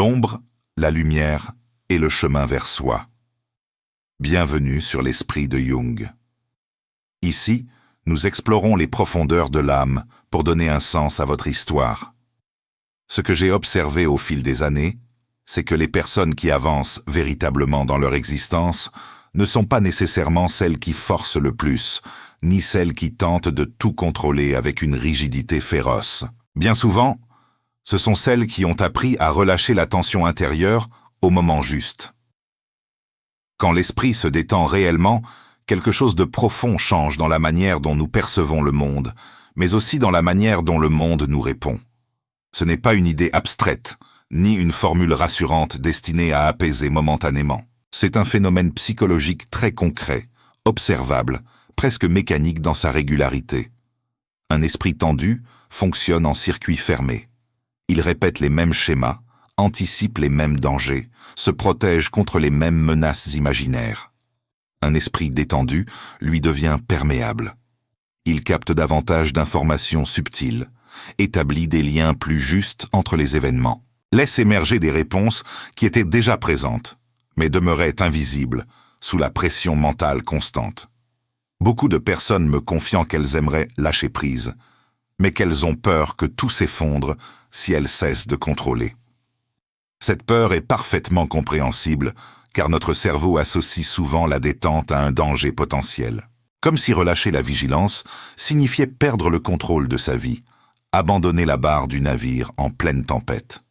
L'ombre, la lumière et le chemin vers soi. Bienvenue sur l'esprit de Jung. Ici, nous explorons les profondeurs de l'âme pour donner un sens à votre histoire. Ce que j'ai observé au fil des années, c'est que les personnes qui avancent véritablement dans leur existence ne sont pas nécessairement celles qui forcent le plus, ni celles qui tentent de tout contrôler avec une rigidité féroce. Bien souvent, ce sont celles qui ont appris à relâcher la tension intérieure au moment juste. Quand l'esprit se détend réellement, quelque chose de profond change dans la manière dont nous percevons le monde, mais aussi dans la manière dont le monde nous répond. Ce n'est pas une idée abstraite, ni une formule rassurante destinée à apaiser momentanément. C'est un phénomène psychologique très concret, observable, presque mécanique dans sa régularité. Un esprit tendu fonctionne en circuit fermé. Il répète les mêmes schémas, anticipe les mêmes dangers, se protège contre les mêmes menaces imaginaires. Un esprit détendu lui devient perméable. Il capte davantage d'informations subtiles, établit des liens plus justes entre les événements, laisse émerger des réponses qui étaient déjà présentes, mais demeuraient invisibles sous la pression mentale constante. Beaucoup de personnes me confiant qu'elles aimeraient lâcher prise, mais qu'elles ont peur que tout s'effondre si elles cessent de contrôler. Cette peur est parfaitement compréhensible, car notre cerveau associe souvent la détente à un danger potentiel. Comme si relâcher la vigilance signifiait perdre le contrôle de sa vie, abandonner la barre du navire en pleine tempête.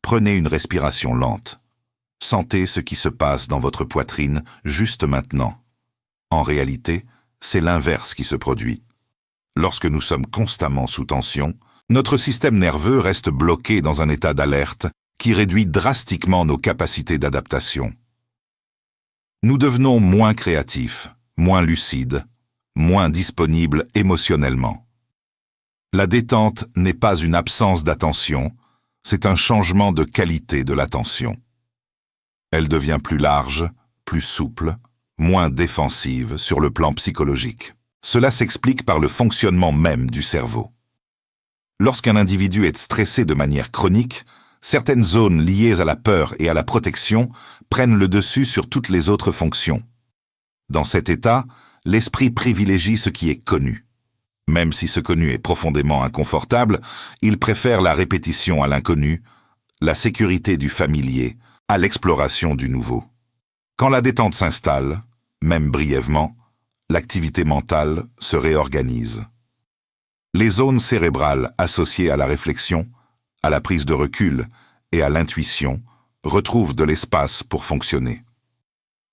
Prenez une respiration lente. Sentez ce qui se passe dans votre poitrine juste maintenant. En réalité, c'est l'inverse qui se produit. Lorsque nous sommes constamment sous tension, notre système nerveux reste bloqué dans un état d'alerte qui réduit drastiquement nos capacités d'adaptation. Nous devenons moins créatifs, moins lucides, moins disponibles émotionnellement. La détente n'est pas une absence d'attention, c'est un changement de qualité de l'attention. Elle devient plus large, plus souple, moins défensive sur le plan psychologique. Cela s'explique par le fonctionnement même du cerveau. Lorsqu'un individu est stressé de manière chronique, certaines zones liées à la peur et à la protection prennent le dessus sur toutes les autres fonctions. Dans cet état, l'esprit privilégie ce qui est connu. Même si ce connu est profondément inconfortable, il préfère la répétition à l'inconnu, la sécurité du familier à l'exploration du nouveau. Quand la détente s'installe, même brièvement, l'activité mentale se réorganise. Les zones cérébrales associées à la réflexion, à la prise de recul et à l'intuition retrouvent de l'espace pour fonctionner.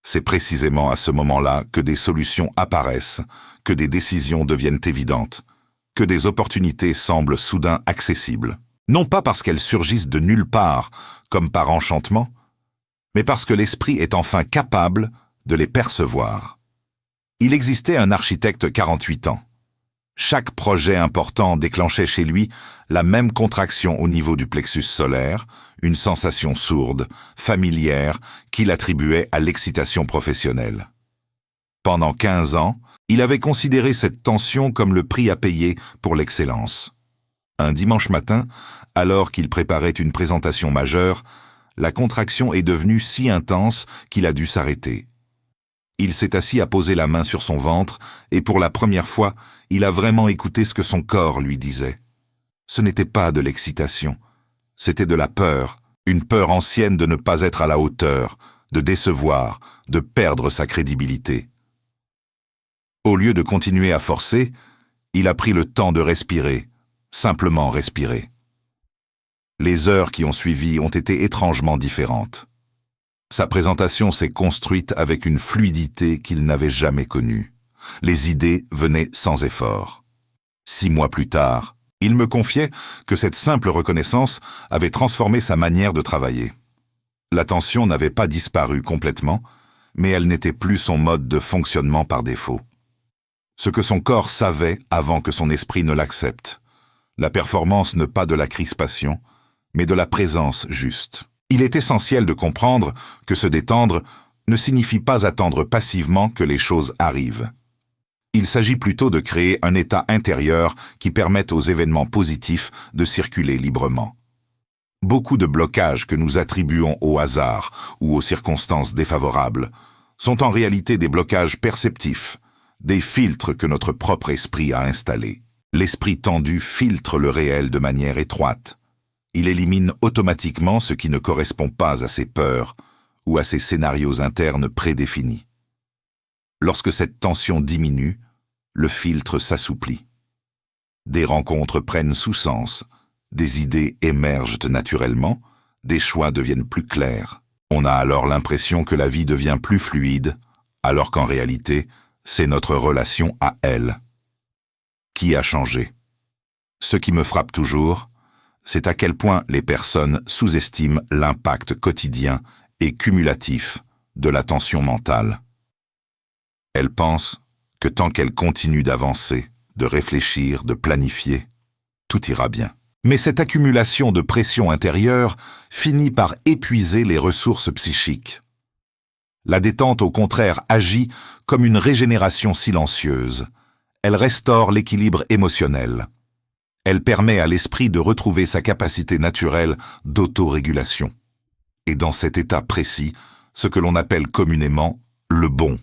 C'est précisément à ce moment-là que des solutions apparaissent, que des décisions deviennent évidentes, que des opportunités semblent soudain accessibles. Non pas parce qu'elles surgissent de nulle part, comme par enchantement, mais parce que l'esprit est enfin capable de les percevoir. Il existait un architecte 48 ans. Chaque projet important déclenchait chez lui la même contraction au niveau du plexus solaire, une sensation sourde, familière, qu'il attribuait à l'excitation professionnelle. Pendant 15 ans, il avait considéré cette tension comme le prix à payer pour l'excellence. Un dimanche matin, alors qu'il préparait une présentation majeure, la contraction est devenue si intense qu'il a dû s'arrêter. Il s'est assis à poser la main sur son ventre et pour la première fois, il a vraiment écouté ce que son corps lui disait. Ce n'était pas de l'excitation, c'était de la peur, une peur ancienne de ne pas être à la hauteur, de décevoir, de perdre sa crédibilité. Au lieu de continuer à forcer, il a pris le temps de respirer, simplement respirer. Les heures qui ont suivi ont été étrangement différentes. Sa présentation s'est construite avec une fluidité qu'il n'avait jamais connue. Les idées venaient sans effort. 6 mois plus tard, il me confiait que cette simple reconnaissance avait transformé sa manière de travailler. La tension n'avait pas disparu complètement, mais elle n'était plus son mode de fonctionnement par défaut. Ce que son corps savait avant que son esprit ne l'accepte. La performance n'est pas de la crispation, mais de la présence juste. Il est essentiel de comprendre que se détendre ne signifie pas attendre passivement que les choses arrivent. Il s'agit plutôt de créer un état intérieur qui permette aux événements positifs de circuler librement. Beaucoup de blocages que nous attribuons au hasard ou aux circonstances défavorables sont en réalité des blocages perceptifs, des filtres que notre propre esprit a installés. L'esprit tendu filtre le réel de manière étroite. Il élimine automatiquement ce qui ne correspond pas à ses peurs ou à ses scénarios internes prédéfinis. Lorsque cette tension diminue, le filtre s'assouplit. Des rencontres prennent sous-sens, des idées émergent naturellement, des choix deviennent plus clairs. On a alors l'impression que la vie devient plus fluide, alors qu'en réalité, c'est notre relation à elle. Qui a changé? Ce qui me frappe toujours, c'est à quel point les personnes sous-estiment l'impact quotidien et cumulatif de la tension mentale. Elles pensent que tant qu'elles continuent d'avancer, de réfléchir, de planifier, tout ira bien. Mais cette accumulation de pression intérieure finit par épuiser les ressources psychiques. La détente, au contraire, agit comme une régénération silencieuse. Elle restaure l'équilibre émotionnel. Elle permet à l'esprit de retrouver sa capacité naturelle d'autorégulation. Et dans cet état précis, ce que l'on appelle communément le bon.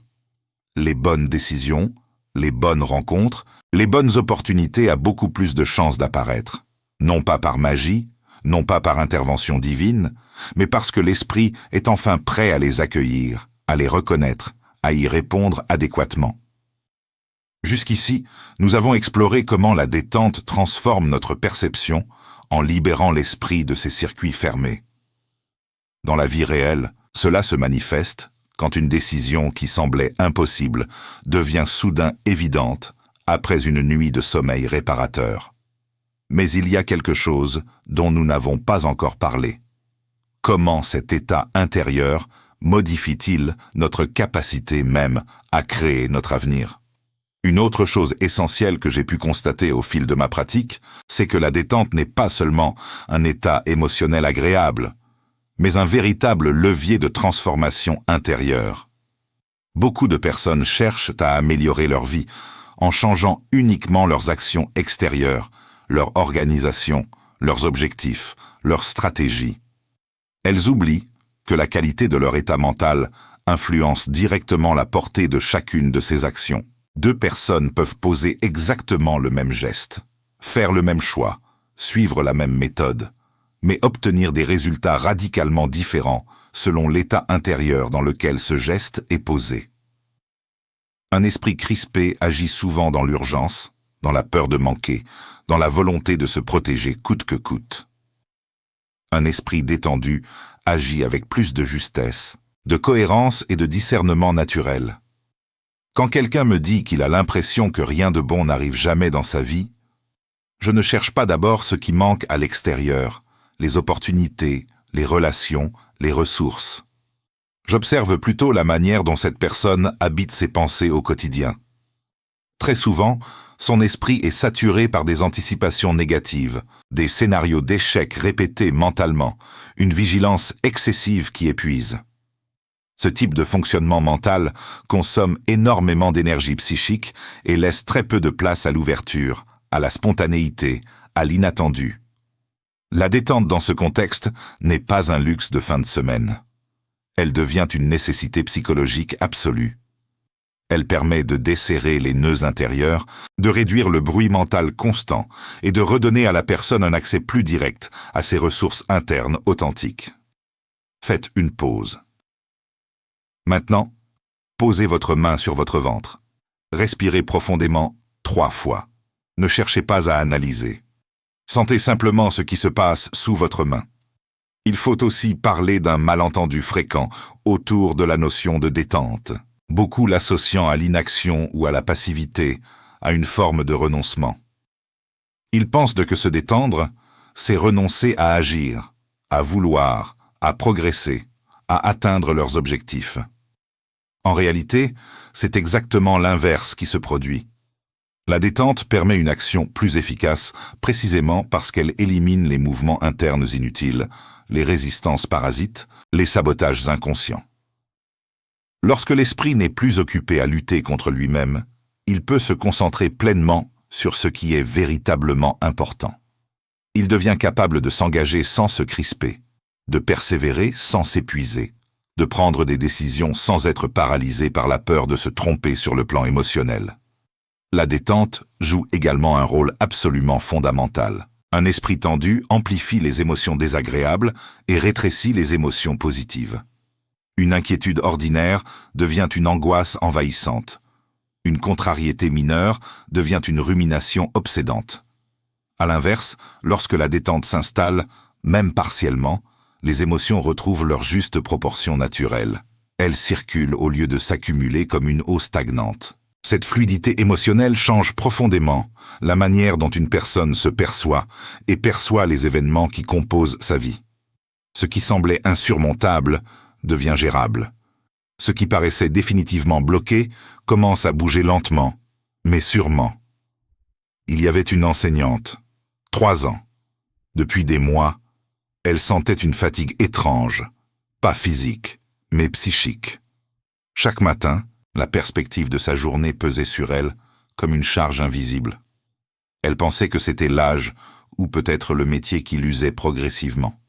Les bonnes décisions, les bonnes rencontres, les bonnes opportunités a beaucoup plus de chances d'apparaître. Non pas par magie, non pas par intervention divine, mais parce que l'esprit est enfin prêt à les accueillir, à les reconnaître, à y répondre adéquatement. Jusqu'ici, nous avons exploré comment la détente transforme notre perception en libérant l'esprit de ses circuits fermés. Dans la vie réelle, cela se manifeste quand une décision qui semblait impossible devient soudain évidente après une nuit de sommeil réparateur. Mais il y a quelque chose dont nous n'avons pas encore parlé. Comment cet état intérieur modifie-t-il notre capacité même à créer notre avenir? Une autre chose essentielle que j'ai pu constater au fil de ma pratique, c'est que la détente n'est pas seulement un état émotionnel agréable, mais un véritable levier de transformation intérieure. Beaucoup de personnes cherchent à améliorer leur vie en changeant uniquement leurs actions extérieures, leur organisation, leurs objectifs, leurs stratégies. Elles oublient que la qualité de leur état mental influence directement la portée de chacune de ces actions. Deux personnes peuvent poser exactement le même geste, faire le même choix, suivre la même méthode, mais obtenir des résultats radicalement différents selon l'état intérieur dans lequel ce geste est posé. Un esprit crispé agit souvent dans l'urgence, dans la peur de manquer, dans la volonté de se protéger coûte que coûte. Un esprit détendu agit avec plus de justesse, de cohérence et de discernement naturel. Quand quelqu'un me dit qu'il a l'impression que rien de bon n'arrive jamais dans sa vie, je ne cherche pas d'abord ce qui manque à l'extérieur, les opportunités, les relations, les ressources. J'observe plutôt la manière dont cette personne habite ses pensées au quotidien. Très souvent, son esprit est saturé par des anticipations négatives, des scénarios d'échecs répétés mentalement, une vigilance excessive qui épuise. Ce type de fonctionnement mental consomme énormément d'énergie psychique et laisse très peu de place à l'ouverture, à la spontanéité, à l'inattendu. La détente dans ce contexte n'est pas un luxe de fin de semaine. Elle devient une nécessité psychologique absolue. Elle permet de desserrer les nœuds intérieurs, de réduire le bruit mental constant et de redonner à la personne un accès plus direct à ses ressources internes authentiques. Faites une pause. Maintenant, posez votre main sur votre ventre. Respirez profondément 3 fois. Ne cherchez pas à analyser. Sentez simplement ce qui se passe sous votre main. Il faut aussi parler d'un malentendu fréquent autour de la notion de détente, beaucoup l'associant à l'inaction ou à la passivité, à une forme de renoncement. Ils pensent que se détendre, c'est renoncer à agir, à vouloir, à progresser, à atteindre leurs objectifs. En réalité, c'est exactement l'inverse qui se produit. La détente permet une action plus efficace précisément parce qu'elle élimine les mouvements internes inutiles, les résistances parasites, les sabotages inconscients. Lorsque l'esprit n'est plus occupé à lutter contre lui-même, il peut se concentrer pleinement sur ce qui est véritablement important. Il devient capable de s'engager sans se crisper, de persévérer sans s'épuiser, de prendre des décisions sans être paralysé par la peur de se tromper sur le plan émotionnel. La détente joue également un rôle absolument fondamental. Un esprit tendu amplifie les émotions désagréables et rétrécit les émotions positives. Une inquiétude ordinaire devient une angoisse envahissante. Une contrariété mineure devient une rumination obsédante. À l'inverse, lorsque la détente s'installe, même partiellement, les émotions retrouvent leur juste proportion naturelle. Elles circulent au lieu de s'accumuler comme une eau stagnante. Cette fluidité émotionnelle change profondément la manière dont une personne se perçoit et perçoit les événements qui composent sa vie. Ce qui semblait insurmontable devient gérable. Ce qui paraissait définitivement bloqué commence à bouger lentement, mais sûrement. Il y avait une enseignante, 3 ans. Depuis des mois, elle sentait une fatigue étrange, pas physique, mais psychique. Chaque matin, la perspective de sa journée pesait sur elle comme une charge invisible. Elle pensait que c'était l'âge ou peut-être le métier qui l'usait progressivement.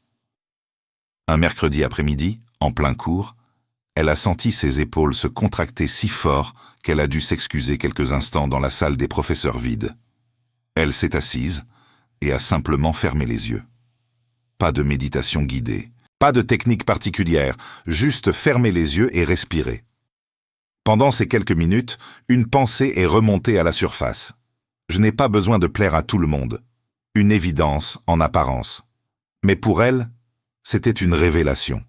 Un mercredi après-midi, en plein cours, elle a senti ses épaules se contracter si fort qu'elle a dû s'excuser quelques instants dans la salle des professeurs vide. Elle s'est assise et a simplement fermé les yeux. Pas de méditation guidée, pas de technique particulière, juste fermer les yeux et respirer. Pendant ces quelques minutes, une pensée est remontée à la surface. Je n'ai pas besoin de plaire à tout le monde. Une évidence en apparence. Mais pour elle, c'était une révélation.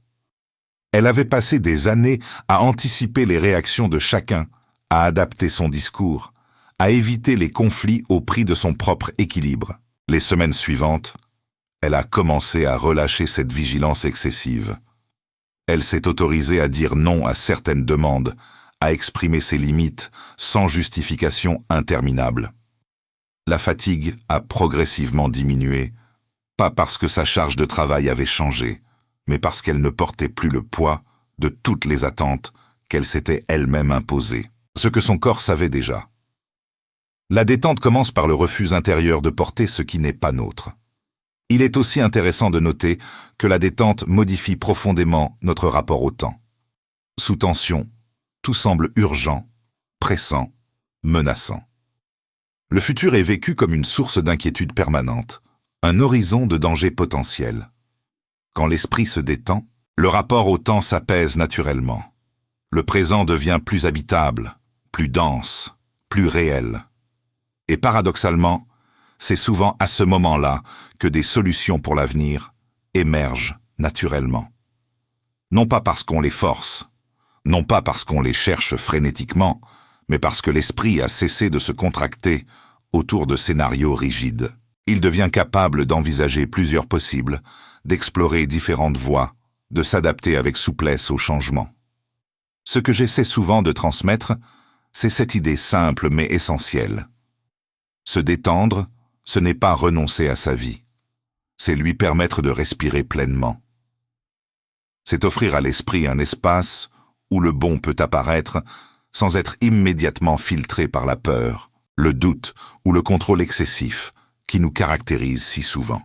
Elle avait passé des années à anticiper les réactions de chacun, à adapter son discours, à éviter les conflits au prix de son propre équilibre. Les semaines suivantes, elle a commencé à relâcher cette vigilance excessive. Elle s'est autorisée à dire non à certaines demandes, à exprimer ses limites sans justification interminable. La fatigue a progressivement diminué, pas parce que sa charge de travail avait changé, mais parce qu'elle ne portait plus le poids de toutes les attentes qu'elle s'était elle-même imposées, ce que son corps savait déjà. La détente commence par le refus intérieur de porter ce qui n'est pas nôtre. Il est aussi intéressant de noter que la détente modifie profondément notre rapport au temps. Sous tension, tout semble urgent, pressant, menaçant. Le futur est vécu comme une source d'inquiétude permanente, un horizon de danger potentiel. Quand l'esprit se détend, le rapport au temps s'apaise naturellement. Le présent devient plus habitable, plus dense, plus réel. Et paradoxalement, c'est souvent à ce moment-là que des solutions pour l'avenir émergent naturellement. Non pas parce qu'on les force, non pas parce qu'on les cherche frénétiquement, mais parce que l'esprit a cessé de se contracter autour de scénarios rigides. Il devient capable d'envisager plusieurs possibles, d'explorer différentes voies, de s'adapter avec souplesse au changement. Ce que j'essaie souvent de transmettre, c'est cette idée simple mais essentielle. Se détendre, ce n'est pas renoncer à sa vie. C'est lui permettre de respirer pleinement. C'est offrir à l'esprit un espace où le bon peut apparaître sans être immédiatement filtré par la peur, le doute ou le contrôle excessif qui nous caractérise si souvent.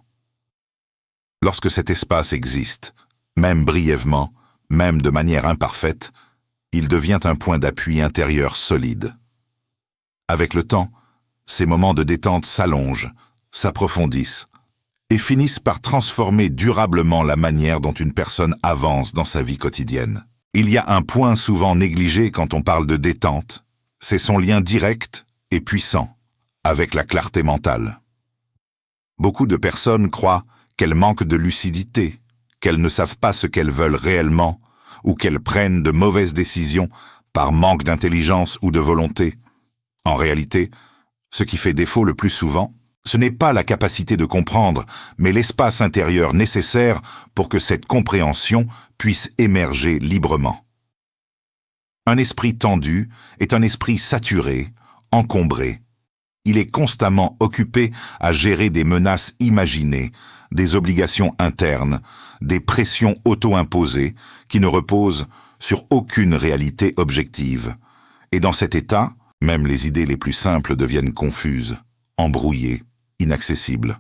Lorsque cet espace existe, même brièvement, même de manière imparfaite, il devient un point d'appui intérieur solide. Avec le temps, ces moments de détente s'allongent, s'approfondissent et finissent par transformer durablement la manière dont une personne avance dans sa vie quotidienne. Il y a un point souvent négligé quand on parle de détente, c'est son lien direct et puissant avec la clarté mentale. Beaucoup de personnes croient qu'elles manquent de lucidité, qu'elles ne savent pas ce qu'elles veulent réellement ou qu'elles prennent de mauvaises décisions par manque d'intelligence ou de volonté. En réalité, ce qui fait défaut le plus souvent, ce n'est pas la capacité de comprendre, mais l'espace intérieur nécessaire pour que cette compréhension puisse émerger librement. Un esprit tendu est un esprit saturé, encombré. Il est constamment occupé à gérer des menaces imaginées, des obligations internes, des pressions auto-imposées qui ne reposent sur aucune réalité objective. Et dans cet état, même les idées les plus simples deviennent confuses, embrouillées, inaccessibles.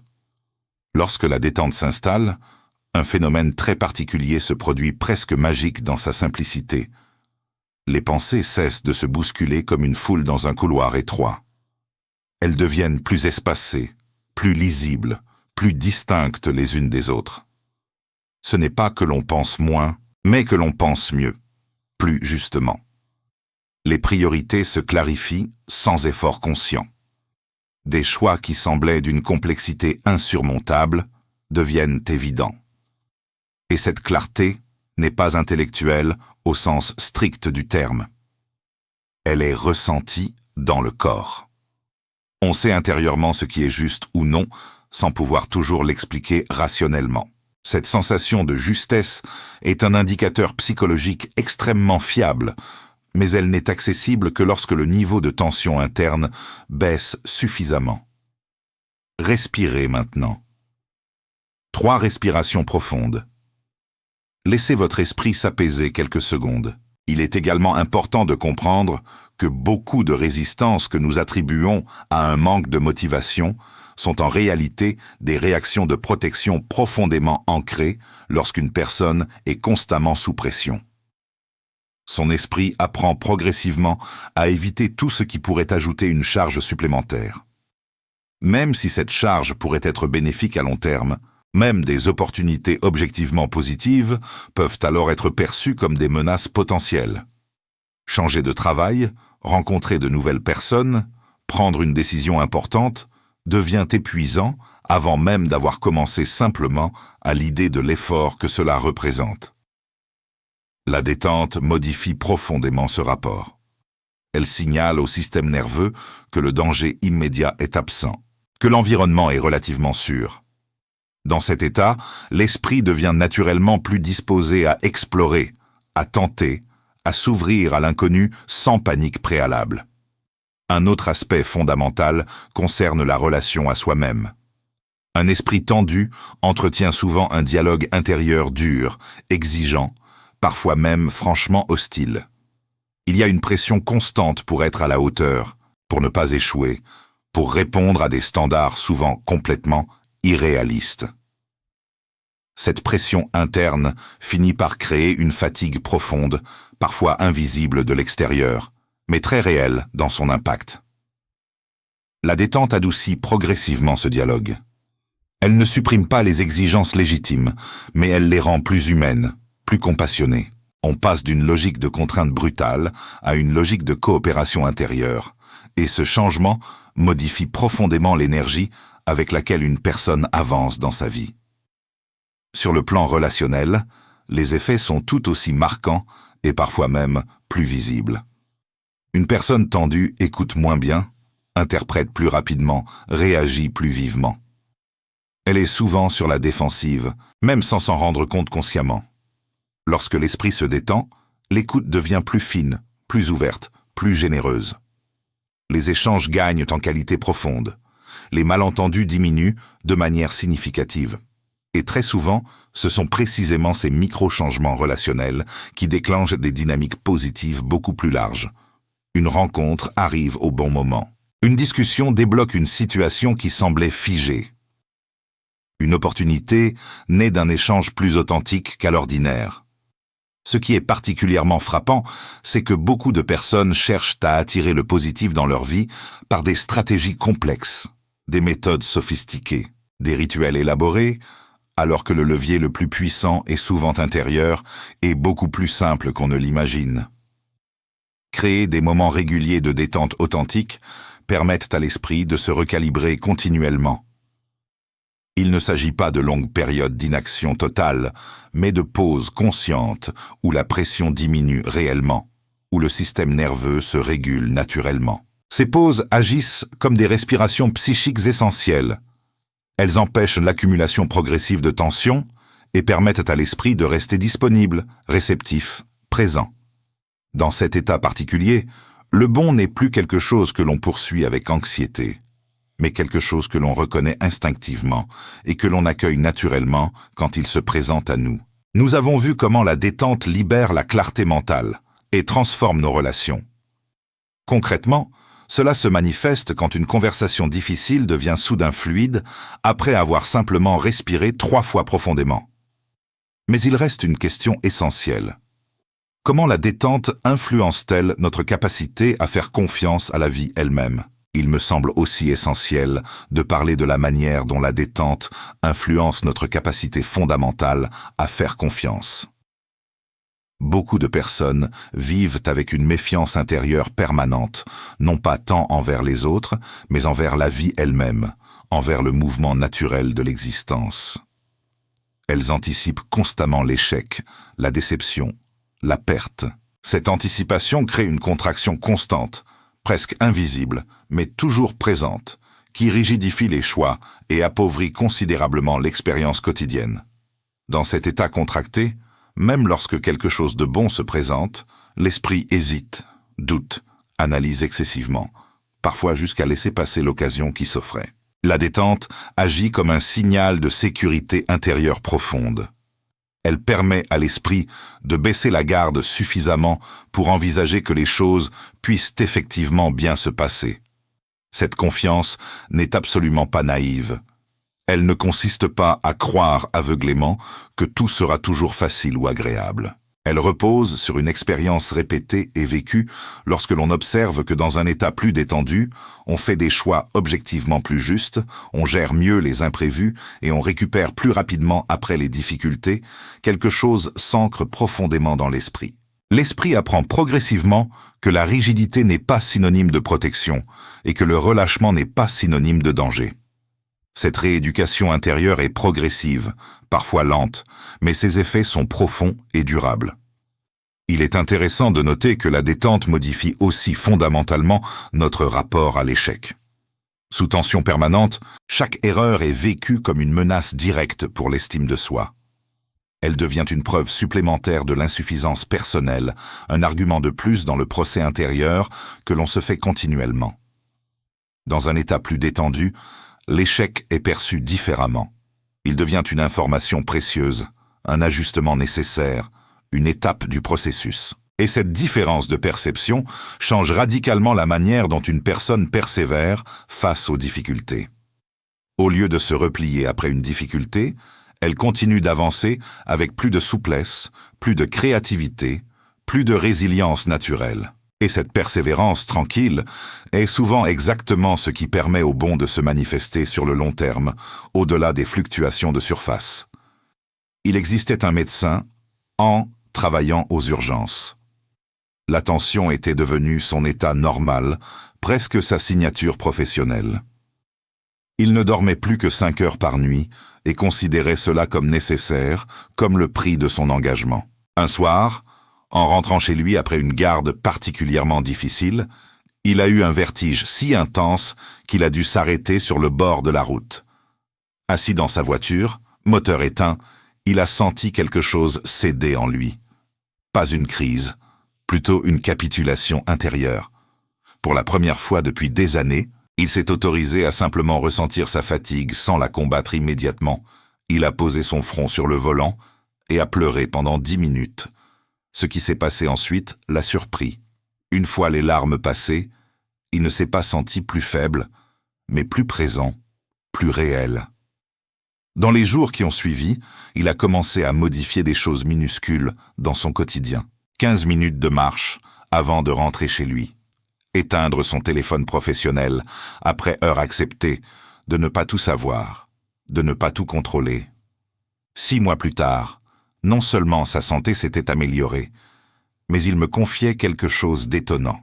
Lorsque la détente s'installe, un phénomène très particulier se produit presque magique dans sa simplicité. Les pensées cessent de se bousculer comme une foule dans un couloir étroit. Elles deviennent plus espacées, plus lisibles, plus distinctes les unes des autres. Ce n'est pas que l'on pense moins, mais que l'on pense mieux, plus justement. Les priorités se clarifient sans effort conscient. Des choix qui semblaient d'une complexité insurmontable deviennent évidents. Et cette clarté n'est pas intellectuelle au sens strict du terme. Elle est ressentie dans le corps. On sait intérieurement ce qui est juste ou non, sans pouvoir toujours l'expliquer rationnellement. Cette sensation de justesse est un indicateur psychologique extrêmement fiable, mais elle n'est accessible que lorsque le niveau de tension interne baisse suffisamment. Respirez maintenant. 3 respirations profondes. Laissez votre esprit s'apaiser quelques secondes. Il est également important de comprendre que beaucoup de résistances que nous attribuons à un manque de motivation sont en réalité des réactions de protection profondément ancrées lorsqu'une personne est constamment sous pression. Son esprit apprend progressivement à éviter tout ce qui pourrait ajouter une charge supplémentaire. Même si cette charge pourrait être bénéfique à long terme, même des opportunités objectivement positives peuvent alors être perçues comme des menaces potentielles. Changer de travail, rencontrer de nouvelles personnes, prendre une décision importante devient épuisant avant même d'avoir commencé simplement à l'idée de l'effort que cela représente. La détente modifie profondément ce rapport. Elle signale au système nerveux que le danger immédiat est absent, que l'environnement est relativement sûr. Dans cet état, l'esprit devient naturellement plus disposé à explorer, à tenter, à s'ouvrir à l'inconnu sans panique préalable. Un autre aspect fondamental concerne la relation à soi-même. Un esprit tendu entretient souvent un dialogue intérieur dur, exigeant, parfois même franchement hostile. Il y a une pression constante pour être à la hauteur, pour ne pas échouer, pour répondre à des standards souvent complètement irréaliste. Cette pression interne finit par créer une fatigue profonde, parfois invisible de l'extérieur, mais très réelle dans son impact. La détente adoucit progressivement ce dialogue. Elle ne supprime pas les exigences légitimes, mais elle les rend plus humaines, plus compassionnées. On passe d'une logique de contrainte brutale à une logique de coopération intérieure, et ce changement modifie profondément l'énergie avec laquelle une personne avance dans sa vie. Sur le plan relationnel, les effets sont tout aussi marquants et parfois même plus visibles. Une personne tendue écoute moins bien, interprète plus rapidement, réagit plus vivement. Elle est souvent sur la défensive, même sans s'en rendre compte consciemment. Lorsque l'esprit se détend, l'écoute devient plus fine, plus ouverte, plus généreuse. Les échanges gagnent en qualité profonde. Les malentendus diminuent de manière significative. Et très souvent, ce sont précisément ces micro-changements relationnels qui déclenchent des dynamiques positives beaucoup plus larges. Une rencontre arrive au bon moment. Une discussion débloque une situation qui semblait figée. Une opportunité naît d'un échange plus authentique qu'à l'ordinaire. Ce qui est particulièrement frappant, c'est que beaucoup de personnes cherchent à attirer le positif dans leur vie par des stratégies complexes, des méthodes sophistiquées, des rituels élaborés, alors que le levier le plus puissant et souvent intérieur est beaucoup plus simple qu'on ne l'imagine. Créer des moments réguliers de détente authentique permettent à l'esprit de se recalibrer continuellement. Il ne s'agit pas de longues périodes d'inaction totale, mais de pauses conscientes où la pression diminue réellement, où le système nerveux se régule naturellement. Ces pauses agissent comme des respirations psychiques essentielles. Elles empêchent l'accumulation progressive de tension et permettent à l'esprit de rester disponible, réceptif, présent. Dans cet état particulier, le bon n'est plus quelque chose que l'on poursuit avec anxiété, mais quelque chose que l'on reconnaît instinctivement et que l'on accueille naturellement quand il se présente à nous. Nous avons vu comment la détente libère la clarté mentale et transforme nos relations. Concrètement, Cela se manifeste quand une conversation difficile devient soudain fluide après avoir simplement respiré 3 fois profondément. Mais il reste une question essentielle. Comment la détente influence-t-elle notre capacité à faire confiance à la vie elle-même ? Il me semble aussi essentiel de parler de la manière dont la détente influence notre capacité fondamentale à faire confiance. Beaucoup de personnes vivent avec une méfiance intérieure permanente, non pas tant envers les autres, mais envers la vie elle-même, envers le mouvement naturel de l'existence. Elles anticipent constamment l'échec, la déception, la perte. Cette anticipation crée une contraction constante, presque invisible, mais toujours présente, qui rigidifie les choix et appauvrit considérablement l'expérience quotidienne. Dans cet état contracté, même lorsque quelque chose de bon se présente, l'esprit hésite, doute, analyse excessivement, parfois jusqu'à laisser passer l'occasion qui s'offrait. La détente agit comme un signal de sécurité intérieure profonde. Elle permet à l'esprit de baisser la garde suffisamment pour envisager que les choses puissent effectivement bien se passer. Cette confiance n'est absolument pas naïve. Elle ne consiste pas à croire aveuglément que tout sera toujours facile ou agréable. Elle repose sur une expérience répétée et vécue lorsque l'on observe que dans un état plus détendu, on fait des choix objectivement plus justes, on gère mieux les imprévus et on récupère plus rapidement après les difficultés, quelque chose s'ancre profondément dans l'esprit. L'esprit apprend progressivement que la rigidité n'est pas synonyme de protection et que le relâchement n'est pas synonyme de danger. Cette rééducation intérieure est progressive, parfois lente, mais ses effets sont profonds et durables. Il est intéressant de noter que la détente modifie aussi fondamentalement notre rapport à l'échec. Sous tension permanente, chaque erreur est vécue comme une menace directe pour l'estime de soi. Elle devient une preuve supplémentaire de l'insuffisance personnelle, un argument de plus dans le procès intérieur que l'on se fait continuellement. Dans un état plus détendu, l'échec est perçu différemment. Il devient une information précieuse, un ajustement nécessaire, une étape du processus. Et cette différence de perception change radicalement la manière dont une personne persévère face aux difficultés. Au lieu de se replier après une difficulté, elle continue d'avancer avec plus de souplesse, plus de créativité, plus de résilience naturelle. Et cette persévérance tranquille est souvent exactement ce qui permet au bon de se manifester sur le long terme, au-delà des fluctuations de surface. Il existait un médecin, travaillant aux urgences. La tension était devenue son état normal, presque sa signature professionnelle. Il ne dormait plus que 5 heures par nuit et considérait cela comme nécessaire, comme le prix de son engagement. Un soir, en rentrant chez lui après une garde particulièrement difficile, il a eu un vertige si intense qu'il a dû s'arrêter sur le bord de la route. Assis dans sa voiture, moteur éteint, il a senti quelque chose céder en lui. Pas une crise, plutôt une capitulation intérieure. Pour la première fois depuis des années, il s'est autorisé à simplement ressentir sa fatigue sans la combattre immédiatement. Il a posé son front sur le volant et a pleuré pendant 10 minutes. Ce qui s'est passé ensuite l'a surpris. Une fois les larmes passées, il ne s'est pas senti plus faible, mais plus présent, plus réel. Dans les jours qui ont suivi, il a commencé à modifier des choses minuscules dans son quotidien. 15 minutes de marche avant de rentrer chez lui. Éteindre son téléphone professionnel après heure acceptée, de ne pas tout savoir, de ne pas tout contrôler. 6 mois plus tard, non seulement sa santé s'était améliorée, mais il me confiait quelque chose d'étonnant.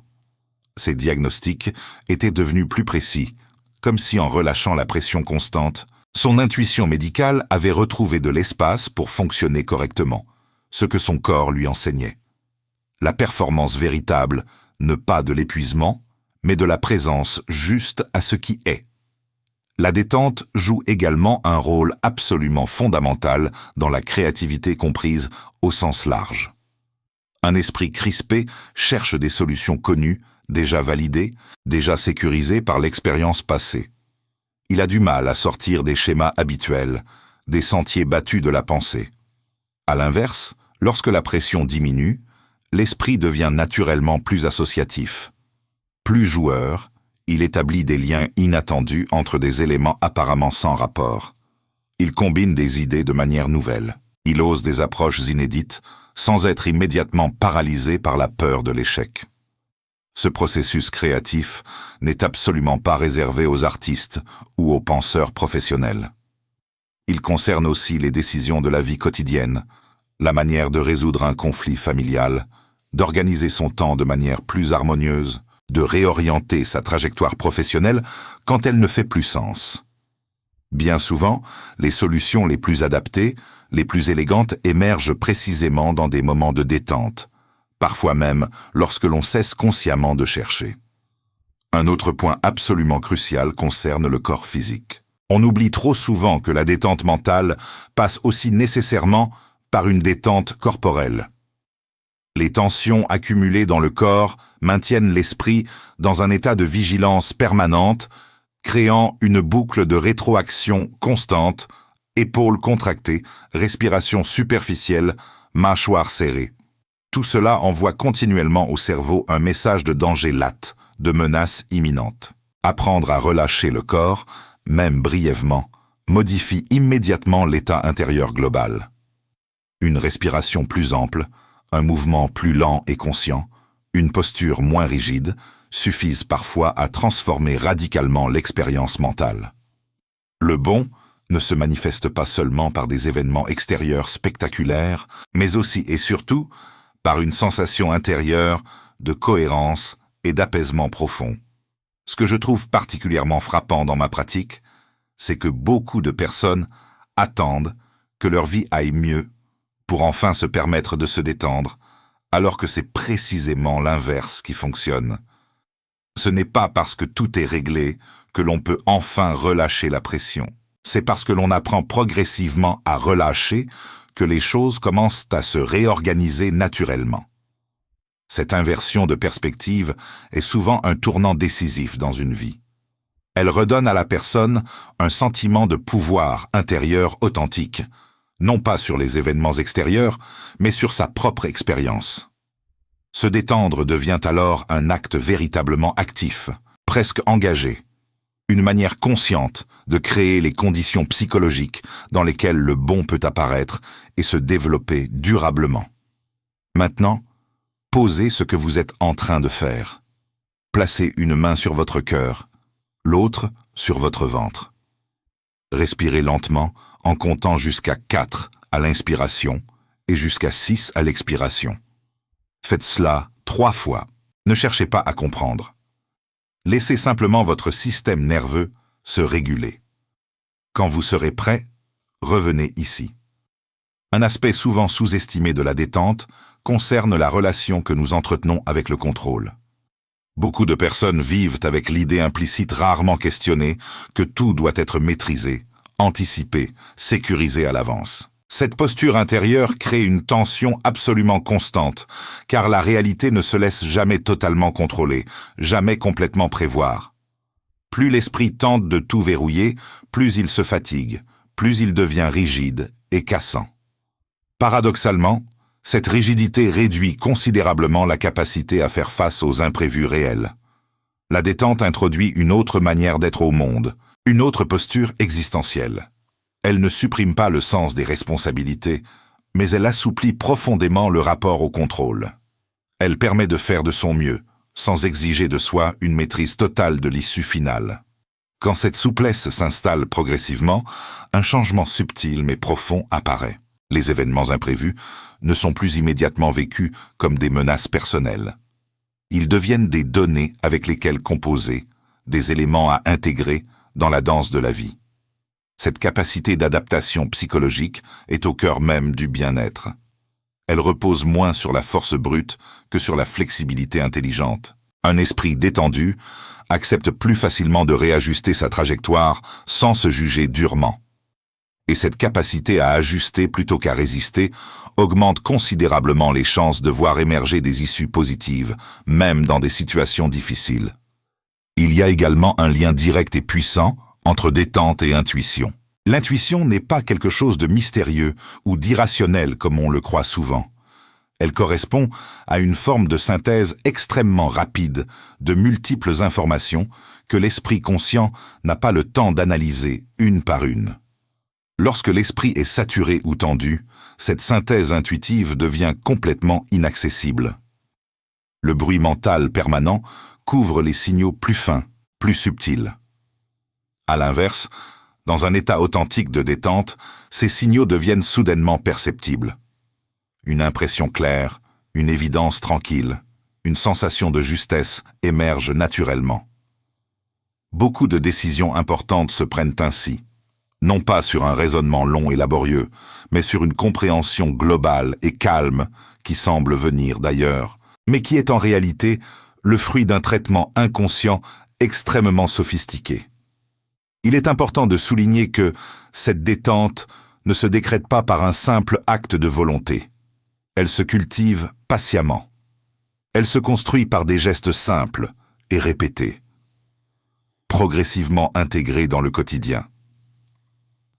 Ses diagnostics étaient devenus plus précis, comme si en relâchant la pression constante, son intuition médicale avait retrouvé de l'espace pour fonctionner correctement, ce que son corps lui enseignait. La performance véritable, ne pas de l'épuisement, mais de la présence juste à ce qui est. La détente joue également un rôle absolument fondamental dans la créativité comprise au sens large. Un esprit crispé cherche des solutions connues, déjà validées, déjà sécurisées par l'expérience passée. Il a du mal à sortir des schémas habituels, des sentiers battus de la pensée. À l'inverse, lorsque la pression diminue, l'esprit devient naturellement plus associatif, plus joueur Il établit des liens inattendus entre des éléments apparemment sans rapport. Il combine des idées de manière nouvelle. Il ose des approches inédites, sans être immédiatement paralysé par la peur de l'échec. Ce processus créatif n'est absolument pas réservé aux artistes ou aux penseurs professionnels. Il concerne aussi les décisions de la vie quotidienne, la manière de résoudre un conflit familial, d'organiser son temps de manière plus harmonieuse, de réorienter sa trajectoire professionnelle quand elle ne fait plus sens. Bien souvent, les solutions les plus adaptées, les plus élégantes émergent précisément dans des moments de détente, parfois même lorsque l'on cesse consciemment de chercher. Un autre point absolument crucial concerne le corps physique. On oublie trop souvent que la détente mentale passe aussi nécessairement par une détente corporelle. Les tensions accumulées dans le corps maintiennent l'esprit dans un état de vigilance permanente, créant une boucle de rétroaction constante, épaules contractées, respiration superficielle, mâchoire serrée. Tout cela envoie continuellement au cerveau un message de danger lat, de menace imminente. Apprendre à relâcher le corps, même brièvement, modifie immédiatement l'état intérieur global. Une respiration plus ample, un mouvement plus lent et conscient, une posture moins rigide, suffisent parfois à transformer radicalement l'expérience mentale. Le bon ne se manifeste pas seulement par des événements extérieurs spectaculaires, mais aussi et surtout par une sensation intérieure de cohérence et d'apaisement profond. Ce que je trouve particulièrement frappant dans ma pratique, c'est que beaucoup de personnes attendent que leur vie aille mieux pour enfin se permettre de se détendre, alors que c'est précisément l'inverse qui fonctionne. Ce n'est pas parce que tout est réglé que l'on peut enfin relâcher la pression. C'est parce que l'on apprend progressivement à relâcher que les choses commencent à se réorganiser naturellement. Cette inversion de perspective est souvent un tournant décisif dans une vie. Elle redonne à la personne un sentiment de pouvoir intérieur authentique, non pas sur les événements extérieurs, mais sur sa propre expérience. Se détendre devient alors un acte véritablement actif, presque engagé, une manière consciente de créer les conditions psychologiques dans lesquelles le bon peut apparaître et se développer durablement. Maintenant, posez ce que vous êtes en train de faire. Placez une main sur votre cœur, l'autre sur votre ventre. Respirez lentement en comptant jusqu'à 4 à l'inspiration et jusqu'à 6 à l'expiration. Faites cela 3 fois. Ne cherchez pas à comprendre. Laissez simplement votre système nerveux se réguler. Quand vous serez prêt, revenez ici. Un aspect souvent sous-estimé de la détente concerne la relation que nous entretenons avec le contrôle. Beaucoup de personnes vivent avec l'idée implicite rarement questionnée que tout doit être maîtrisé, anticipé, sécurisé à l'avance. Cette posture intérieure crée une tension absolument constante, car la réalité ne se laisse jamais totalement contrôler, jamais complètement prévoir. Plus l'esprit tente de tout verrouiller, plus il se fatigue, plus il devient rigide et cassant. Paradoxalement, cette rigidité réduit considérablement la capacité à faire face aux imprévus réels. La détente introduit une autre manière d'être au monde, une autre posture existentielle. Elle ne supprime pas le sens des responsabilités, mais elle assouplit profondément le rapport au contrôle. Elle permet de faire de son mieux, sans exiger de soi une maîtrise totale de l'issue finale. Quand cette souplesse s'installe progressivement, un changement subtil mais profond apparaît. Les événements imprévus ne sont plus immédiatement vécus comme des menaces personnelles. Ils deviennent des données avec lesquelles composer, des éléments à intégrer dans la danse de la vie. Cette capacité d'adaptation psychologique est au cœur même du bien-être. Elle repose moins sur la force brute que sur la flexibilité intelligente. Un esprit détendu accepte plus facilement de réajuster sa trajectoire sans se juger durement. Et cette capacité à ajuster plutôt qu'à résister augmente considérablement les chances de voir émerger des issues positives, même dans des situations difficiles. Il y a également un lien direct et puissant entre détente et intuition. L'intuition n'est pas quelque chose de mystérieux ou d'irrationnel comme on le croit souvent. Elle correspond à une forme de synthèse extrêmement rapide de multiples informations que l'esprit conscient n'a pas le temps d'analyser une par une. Lorsque l'esprit est saturé ou tendu, cette synthèse intuitive devient complètement inaccessible. Le bruit mental permanent couvre les signaux plus fins, plus subtils. À l'inverse, dans un état authentique de détente, ces signaux deviennent soudainement perceptibles. Une impression claire, une évidence tranquille, une sensation de justesse émerge naturellement. Beaucoup de décisions importantes se prennent ainsi, non pas sur un raisonnement long et laborieux, mais sur une compréhension globale et calme qui semble venir d'ailleurs, mais qui est en réalité le fruit d'un traitement inconscient extrêmement sophistiqué. Il est important de souligner que cette détente ne se décrète pas par un simple acte de volonté. Elle se cultive patiemment. Elle se construit par des gestes simples et répétés, progressivement intégrés dans le quotidien.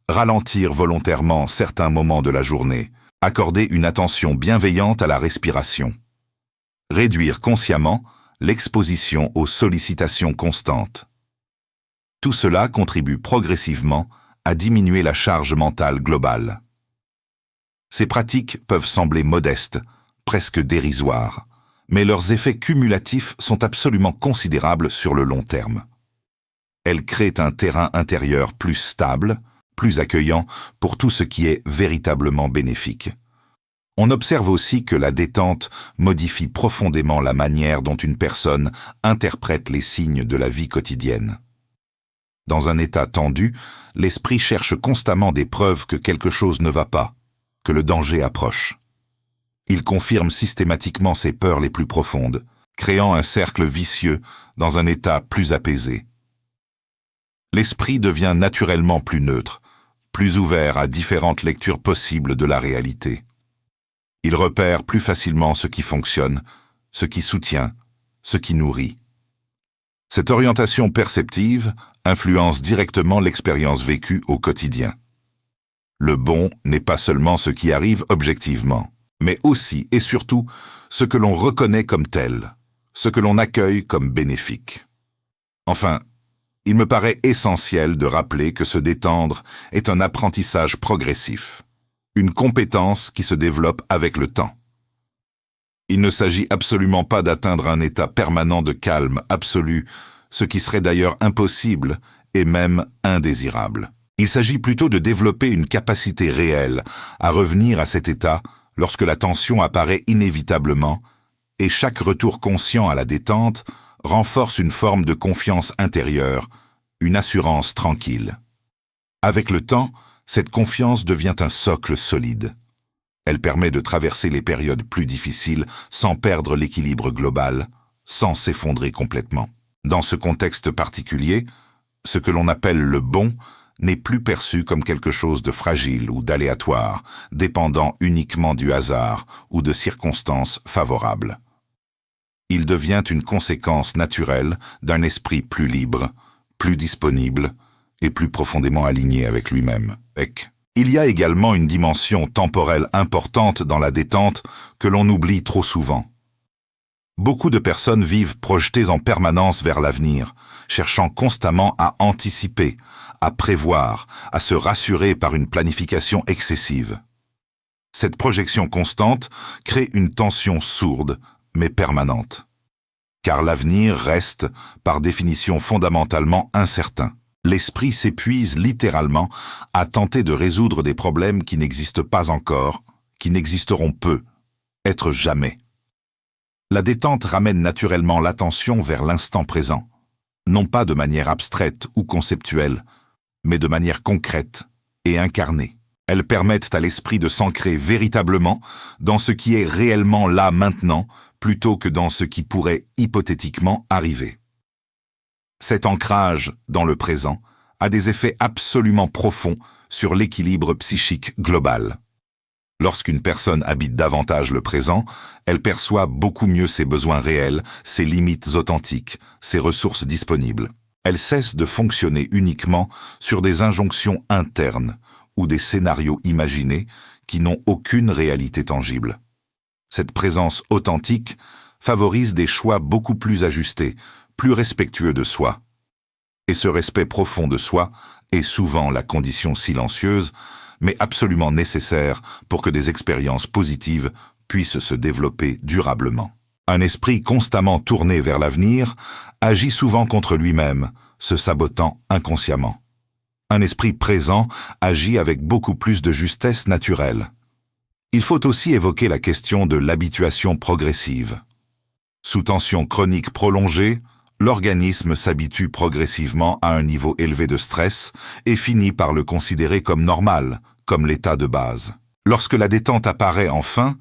Ralentir volontairement certains moments de la journée, accorder une attention bienveillante à la respiration. Réduire consciemment l'exposition aux sollicitations constantes. Tout cela contribue progressivement à diminuer la charge mentale globale. Ces pratiques peuvent sembler modestes, presque dérisoires, mais leurs effets cumulatifs sont absolument considérables sur le long terme. Elles créent un terrain intérieur plus stable, plus accueillant pour tout ce qui est véritablement bénéfique. On observe aussi que la détente modifie profondément la manière dont une personne interprète les signes de la vie quotidienne. Dans un état tendu, l'esprit cherche constamment des preuves que quelque chose ne va pas, que le danger approche. Il confirme systématiquement ses peurs les plus profondes, créant un cercle vicieux dans un état plus apaisé. L'esprit devient naturellement plus neutre, plus ouvert à différentes lectures possibles de la réalité. Il repère plus facilement ce qui fonctionne, ce qui soutient, ce qui nourrit. Cette orientation perceptive influence directement l'expérience vécue au quotidien. Le bon n'est pas seulement ce qui arrive objectivement, mais aussi et surtout ce que l'on reconnaît comme tel, ce que l'on accueille comme bénéfique. Enfin, il me paraît essentiel de rappeler que se détendre est un apprentissage progressif, une compétence qui se développe avec le temps. Il ne s'agit absolument pas d'atteindre un état permanent de calme absolu, ce qui serait d'ailleurs impossible et même indésirable. Il s'agit plutôt de développer une capacité réelle à revenir à cet état lorsque la tension apparaît inévitablement, et chaque retour conscient à la détente renforce une forme de confiance intérieure, une assurance tranquille. Avec le temps, cette confiance devient un socle solide. Elle permet de traverser les périodes plus difficiles sans perdre l'équilibre global, sans s'effondrer complètement. Dans ce contexte particulier, ce que l'on appelle le bon n'est plus perçu comme quelque chose de fragile ou d'aléatoire, dépendant uniquement du hasard ou de circonstances favorables. Il devient une conséquence naturelle d'un esprit plus libre, plus disponible et plus profondément aligné avec lui-même. Il y a également une dimension temporelle importante dans la détente que l'on oublie trop souvent. Beaucoup de personnes vivent projetées en permanence vers l'avenir, cherchant constamment à anticiper, à prévoir, à se rassurer par une planification excessive. Cette projection constante crée une tension sourde, mais permanente. Car l'avenir reste, par définition fondamentalement incertain. L'esprit s'épuise littéralement à tenter de résoudre des problèmes qui n'existent pas encore, qui n'existeront peu, être jamais. La détente ramène naturellement l'attention vers l'instant présent, non pas de manière abstraite ou conceptuelle, mais de manière concrète et incarnée. Elles permettent à l'esprit de s'ancrer véritablement dans ce qui est réellement là maintenant, plutôt que dans ce qui pourrait hypothétiquement arriver. Cet ancrage dans le présent a des effets absolument profonds sur l'équilibre psychique global. Lorsqu'une personne habite davantage le présent, elle perçoit beaucoup mieux ses besoins réels, ses limites authentiques, ses ressources disponibles. Elle cesse de fonctionner uniquement sur des injonctions internes ou des scénarios imaginés qui n'ont aucune réalité tangible. Cette présence authentique favorise des choix beaucoup plus ajustés, plus respectueux de soi. Et ce respect profond de soi est souvent la condition silencieuse, mais absolument nécessaire pour que des expériences positives puissent se développer durablement. Un esprit constamment tourné vers l'avenir agit souvent contre lui-même, se sabotant inconsciemment. Un esprit présent agit avec beaucoup plus de justesse naturelle. Il faut aussi évoquer la question de l'habituation progressive. Sous tension chronique prolongée, l'organisme s'habitue progressivement à un niveau élevé de stress et finit par le considérer comme normal, comme l'état de base. Lorsque la détente apparaît enfin,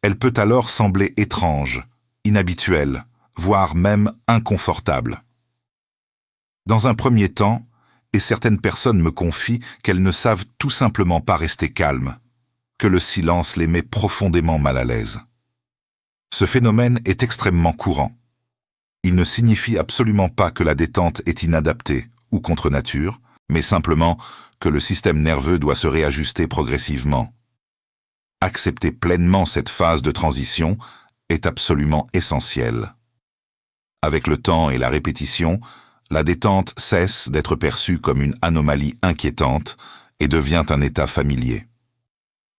elle peut alors sembler étrange, inhabituelle, voire même inconfortable. Dans un premier temps, et certaines personnes me confient qu'elles ne savent tout simplement pas rester calmes, que le silence les met profondément mal à l'aise. Ce phénomène est extrêmement courant. Il ne signifie absolument pas que la détente est inadaptée ou contre nature, mais simplement que le système nerveux doit se réajuster progressivement. Accepter pleinement cette phase de transition est absolument essentiel. Avec le temps et la répétition, la détente cesse d'être perçue comme une anomalie inquiétante et devient un état familier.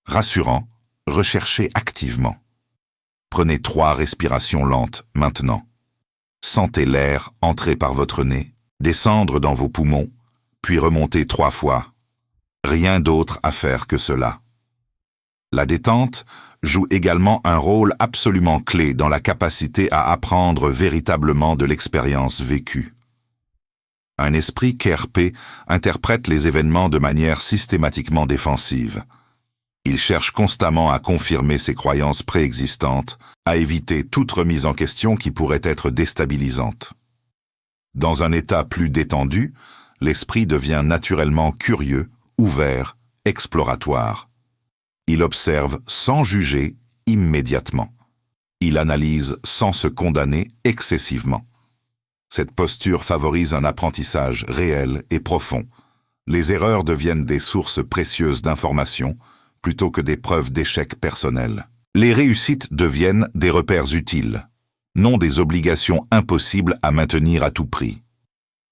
Rassurant, recherchez activement. Prenez 3 respirations lentes maintenant. Sentez l'air entrer par votre nez, descendre dans vos poumons, puis remonter 3 fois. Rien d'autre à faire que cela. La détente joue également un rôle absolument clé dans la capacité à apprendre véritablement de l'expérience vécue. Un esprit KRP interprète les événements de manière systématiquement défensive. Il cherche constamment à confirmer ses croyances préexistantes, à éviter toute remise en question qui pourrait être déstabilisante. Dans un état plus détendu, l'esprit devient naturellement curieux, ouvert, exploratoire. Il observe sans juger immédiatement. Il analyse sans se condamner excessivement. Cette posture favorise un apprentissage réel et profond. Les erreurs deviennent des sources précieuses d'informations plutôt que des preuves d'échec personnels. Les réussites deviennent des repères utiles, non des obligations impossibles à maintenir à tout prix.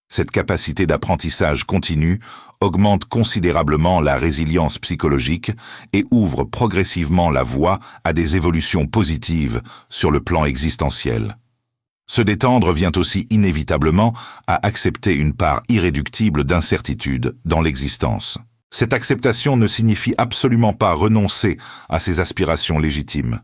Cette capacité d'apprentissage continu augmente considérablement la résilience psychologique et ouvre progressivement la voie à des évolutions positives sur le plan existentiel. Se détendre vient aussi inévitablement à accepter une part irréductible d'incertitude dans l'existence. Cette acceptation ne signifie absolument pas renoncer à ses aspirations légitimes,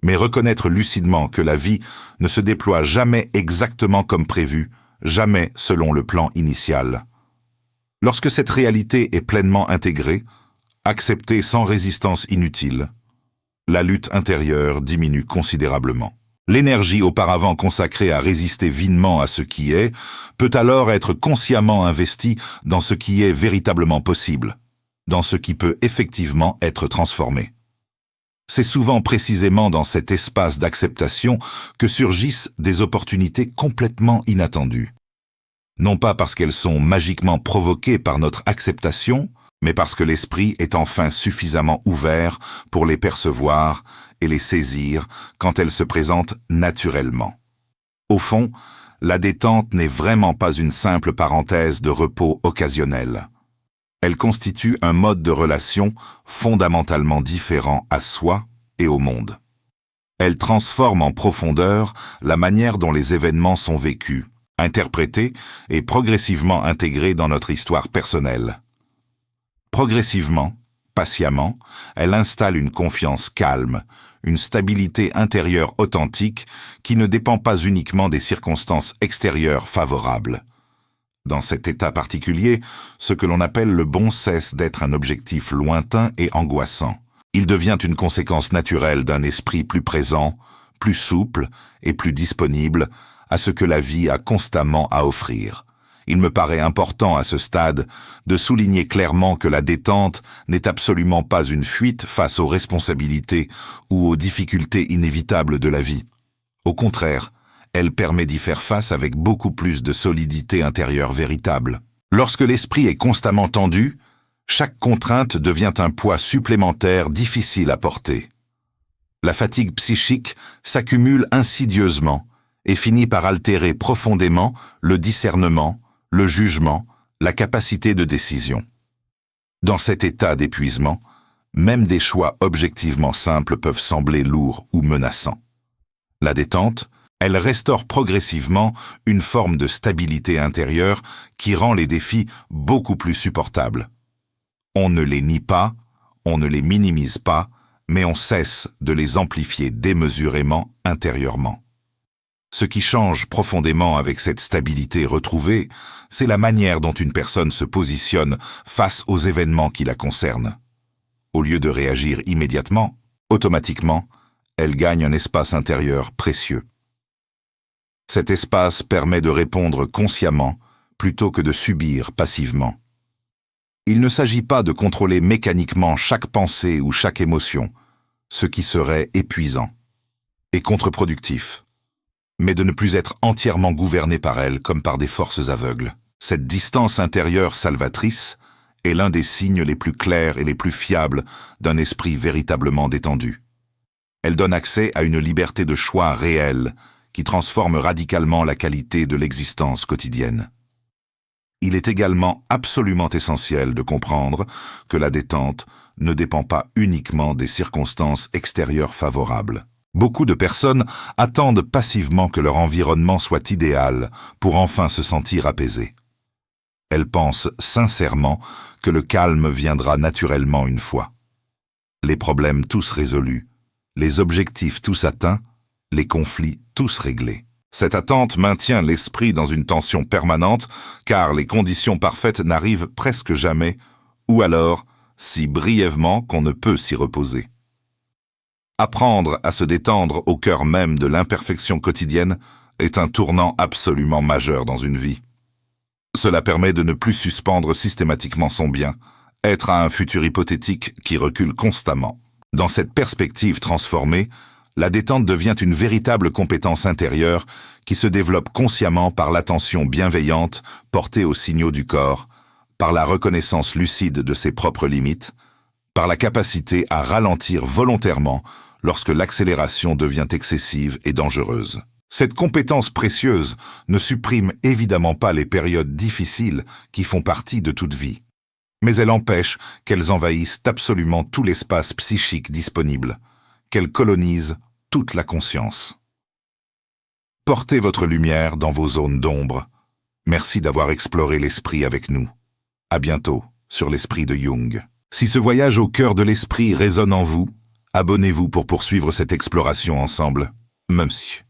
mais reconnaître lucidement que la vie ne se déploie jamais exactement comme prévu, jamais selon le plan initial. Lorsque cette réalité est pleinement intégrée, acceptée sans résistance inutile, la lutte intérieure diminue considérablement. L'énergie auparavant consacrée à résister vinement à ce qui est peut alors être consciemment investie dans ce qui est véritablement possible, dans ce qui peut effectivement être transformé. C'est souvent précisément dans cet espace d'acceptation que surgissent des opportunités complètement inattendues. Non pas parce qu'elles sont magiquement provoquées par notre acceptation, mais parce que l'esprit est enfin suffisamment ouvert pour les percevoir et les saisir quand elles se présentent naturellement. Au fond, la détente n'est vraiment pas une simple parenthèse de repos occasionnel. Elle constitue un mode de relation fondamentalement différent à soi et au monde. Elle transforme en profondeur la manière dont les événements sont vécus, interprétés et progressivement intégrés dans notre histoire personnelle. Progressivement, patiemment, elle installe une confiance calme, une stabilité intérieure authentique qui ne dépend pas uniquement des circonstances extérieures favorables. Dans cet état particulier, ce que l'on appelle le bon cesse d'être un objectif lointain et angoissant. Il devient une conséquence naturelle d'un esprit plus présent, plus souple et plus disponible à ce que la vie a constamment à offrir. Il me paraît important à ce stade de souligner clairement que la détente n'est absolument pas une fuite face aux responsabilités ou aux difficultés inévitables de la vie. Au contraire, elle permet d'y faire face avec beaucoup plus de solidité intérieure véritable. Lorsque l'esprit est constamment tendu, chaque contrainte devient un poids supplémentaire difficile à porter. La fatigue psychique s'accumule insidieusement et finit par altérer profondément le discernement, le jugement, la capacité de décision. Dans cet état d'épuisement, même des choix objectivement simples peuvent sembler lourds ou menaçants. La détente, elle restaure progressivement une forme de stabilité intérieure qui rend les défis beaucoup plus supportables. On ne les nie pas, on ne les minimise pas, mais on cesse de les amplifier démesurément intérieurement. Ce qui change profondément avec cette stabilité retrouvée, c'est la manière dont une personne se positionne face aux événements qui la concernent. Au lieu de réagir immédiatement, automatiquement, elle gagne un espace intérieur précieux. Cet espace permet de répondre consciemment plutôt que de subir passivement. Il ne s'agit pas de contrôler mécaniquement chaque pensée ou chaque émotion, ce qui serait épuisant et contre-productif, mais de ne plus être entièrement gouverné par elle comme par des forces aveugles. Cette distance intérieure salvatrice est l'un des signes les plus clairs et les plus fiables d'un esprit véritablement détendu. Elle donne accès à une liberté de choix réelle qui transforme radicalement la qualité de l'existence quotidienne. Il est également absolument essentiel de comprendre que la détente ne dépend pas uniquement des circonstances extérieures favorables. Beaucoup de personnes attendent passivement que leur environnement soit idéal pour enfin se sentir apaisées. Elles pensent sincèrement que le calme viendra naturellement une fois. Les problèmes tous résolus, les objectifs tous atteints, les conflits tous réglés. Cette attente maintient l'esprit dans une tension permanente car les conditions parfaites n'arrivent presque jamais, ou alors si brièvement qu'on ne peut s'y reposer. Apprendre à se détendre au cœur même de l'imperfection quotidienne est un tournant absolument majeur dans une vie. Cela permet de ne plus suspendre systématiquement son bien, être à un futur hypothétique qui recule constamment. Dans cette perspective transformée, la détente devient une véritable compétence intérieure qui se développe consciemment par l'attention bienveillante portée aux signaux du corps, par la reconnaissance lucide de ses propres limites, par la capacité à ralentir volontairement lorsque l'accélération devient excessive et dangereuse. Cette compétence précieuse ne supprime évidemment pas les périodes difficiles qui font partie de toute vie, mais elle empêche qu'elles envahissent absolument tout l'espace psychique disponible, qu'elles colonisent toute la conscience. Portez votre lumière dans vos zones d'ombre. Merci d'avoir exploré l'esprit avec nous. À bientôt sur l'esprit de Jung. Si ce voyage au cœur de l'esprit résonne en vous, abonnez-vous pour poursuivre cette exploration ensemble. Monsieur.